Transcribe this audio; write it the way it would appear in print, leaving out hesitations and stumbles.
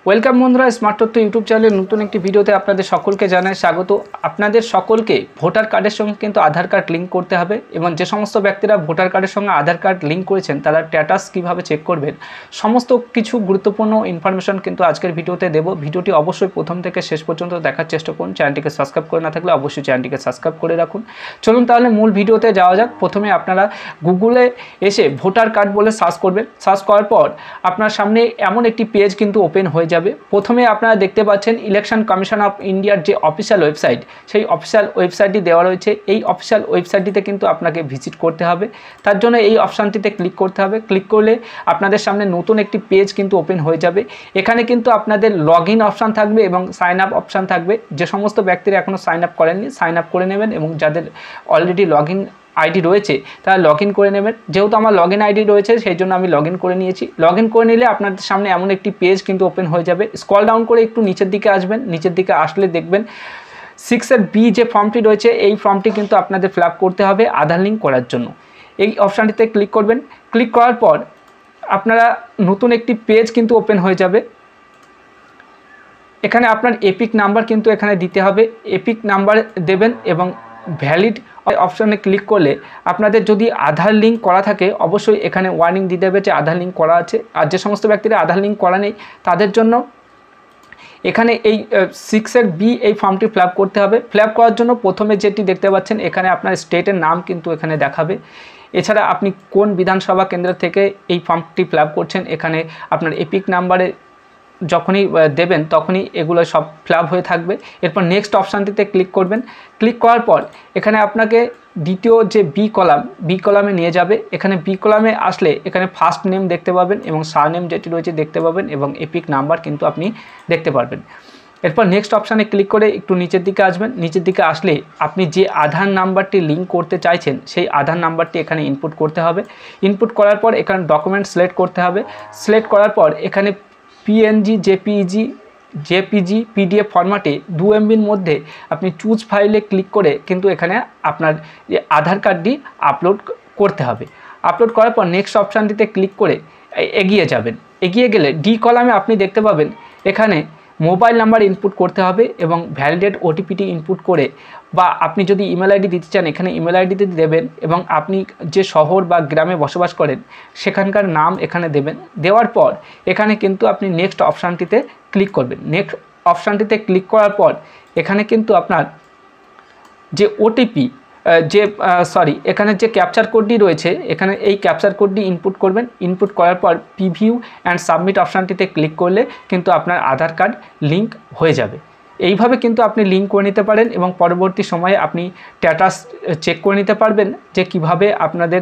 Welcome বন্ধুরা, smart তথ্য YouTube চ্যানেলের নতুন একটি ভিডিওতে আপনাদের সকলকে জানাই স্বাগত। আপনাদের সকলকে ভোটার কার্ডের সঙ্গে কিন্তু আধার কার্ড লিঙ্ক করতে হবে এবং যে সমস্ত ব্যক্তিরা ভোটার কার্ডের সঙ্গে আধার কার্ড লিঙ্ক করেছেন তারা স্ট্যাটাস কীভাবে চেক করবেন, সমস্ত কিছু গুরুত্বপূর্ণ ইনফরমেশন কিন্তু আজকের ভিডিওতে দেব। ভিডিওটি অবশ্যই প্রথম থেকে শেষ পর্যন্ত দেখার চেষ্টা করুন। চ্যানেলটিকে সাবস্ক্রাইব করে না থাকলে অবশ্যই চ্যানেলটিকে সাবস্ক্রাইব করে রাখুন। চলুন তাহলে মূল ভিডিওতে যাওয়া যাক। প্রথমে আপনারা গুগলে এসে ভোটার কার্ড বলে সার্চ করবেন। সার্চ করার পর আপনার সামনে এমন একটি পেজ কিন্তু ওপেন হয়ে যাবে। প্রথমে আপনারা দেখতে পাচ্ছেন ইলেকশন কমিশন অফ ইন্ডিয়ার যে অফিসিয়াল ওয়েবসাইট, সেই অফিসিয়াল ওয়েবসাইটটি দেওয়া রয়েছে। এই অফিসিয়াল ওয়েবসাইটটিতে কিন্তু আপনাকে ভিজিট করতে হবে। তার জন্য এই অপশানটিতে ক্লিক করতে হবে। ক্লিক করলে আপনাদের সামনে নতুন একটি পেজ কিন্তু ওপেন হয়ে যাবে। এখানে কিন্তু আপনাদের লগ ইন অপশান থাকবে এবং সাইন আপ অপশান থাকবে। যে সমস্ত ব্যক্তিরা এখনও সাইন আপ করেননি সাইন আপ করে নেবেন এবং যাদের অলরেডি লগ ইন আইডি রয়েছে তারা লগ ইন করে নেবেন। যেহেতু আমার লগ ইন আইডি রয়েছে সেই জন্য আমি লগ ইন করে নিয়েছি। লগ ইন করে নিলে আপনাদের সামনে এমন একটি পেজ কিন্তু ওপেন হয়ে যাবে। স্ক্রল ডাউন করে একটু নিচের দিকে আসবেন। নিচের দিকে আসলে দেখবেন 6 বি যে ফর্মটি রয়েছে এই ফর্মটি কিন্তু আপনাদের ফিল আপ করতে হবে আধার লিঙ্ক করার জন্য। এই অপশানটিতে ক্লিক করবেন। ক্লিক করার পর আপনারা নতুন একটি পেজ কিন্তু ওপেন হয়ে যাবে। এখানে আপনার এপিক নাম্বার কিন্তু এখানে দিতে হবে। এপিক নাম্বার দেবেন এবং ভ্যালিড অপশানে ক্লিক করলে আপনাদের যদি আধার লিঙ্ক করা থাকে অবশ্যই এখানে ওয়ার্নিং দিতে হবে যে আধার লিঙ্ক করা আছে। আর যে সমস্ত ব্যক্তিরা আধার লিঙ্ক করা নেই তাদের জন্য এখানে এই 6 বি এই ফর্মটি ফিল আপ করতে হবে। ফিল আপ করার জন্য প্রথমে যেটি দেখতে পাচ্ছেন এখানে আপনার স্টেটের নাম কিন্তু এখানে দেখাবে। এছাড়া আপনি কোন বিধানসভা কেন্দ্র থেকে এই ফর্মটি ফিল আপ করছেন এখানে আপনার এপিক নাম্বারে যখনই দেবেন তখনই এগুলো সব ফিল আপ হয়ে থাকবে। এরপর নেক্সট অপশানটিতে ক্লিক করবেন। ক্লিক করার পর এখানে আপনাকে দ্বিতীয় যে বি কলামে নিয়ে যাবে। এখানে বি কলামে আসলে এখানে ফার্স্ট নেম দেখতে পাবেন এবং সারনেম যেটি রয়েছে দেখতে পাবেন এবং এপিক নাম্বার কিন্তু আপনি দেখতে পারবেন। এরপর নেক্সট অপশানে ক্লিক করে একটু নিচের দিকে আসবেন। নিচের দিকে আসলে আপনি যে আধার নাম্বারটি লিঙ্ক করতে চাইছেন সেই আধার নাম্বারটি এখানে ইনপুট করতে হবে। ইনপুট করার পর এখানে ডকুমেন্ট সিলেক্ট করতে হবে। সিলেক্ট করার পর এখানে পিএনজি, জেপিজি, পিডিএফ ফরম্যাটে 2 MBর মধ্যে আপনি চুজ ফাইলে ক্লিক করে কিন্তু এখানে আপনার যে আধার কার্ডটি আপলোড করতে হবে। আপলোড করার পর নেক্সট অপশানটিতে ক্লিক করে এগিয়ে যাবেন। এগিয়ে গেলে ডি কলামে আপনি দেখতে পাবেন এখানে মোবাইল নাম্বার ইনপুট করতে হবে এবং ভ্যালিডেট ওটিপিটি ইনপুট করে বা আপনি যদি ইমেল আইডি দিতে চান এখানে ইমেল আইডিতে দেবেন এবং আপনি যে শহর বা গ্রামে বসবাস করেন সেখানকার নাম এখানে দেবেন। দেওয়ার পর এখানে কিন্তু আপনি নেক্সট অপশানটিতে ক্লিক করবেন। নেক্সট অপশানটিতে ক্লিক করার পর এখানে কিন্তু আপনার যে ওটিপি এখানে যে ক্যাপচার কোডটি রয়েছে এখানে এই ক্যাপচার কোডটি ইনপুট করবেন। ইনপুট করার পর প্রিভিউ অ্যান্ড সাবমিট অপশানটিতে ক্লিক করলে কিন্তু আপনার আধার কার্ড লিঙ্ক হয়ে যাবে। এইভাবে কিন্তু আপনি লিঙ্ক করে নিতে পারেন এবং পরবর্তী সময়ে আপনি স্ট্যাটাস চেক করে নিতে পারবেন যে কিভাবে আপনাদের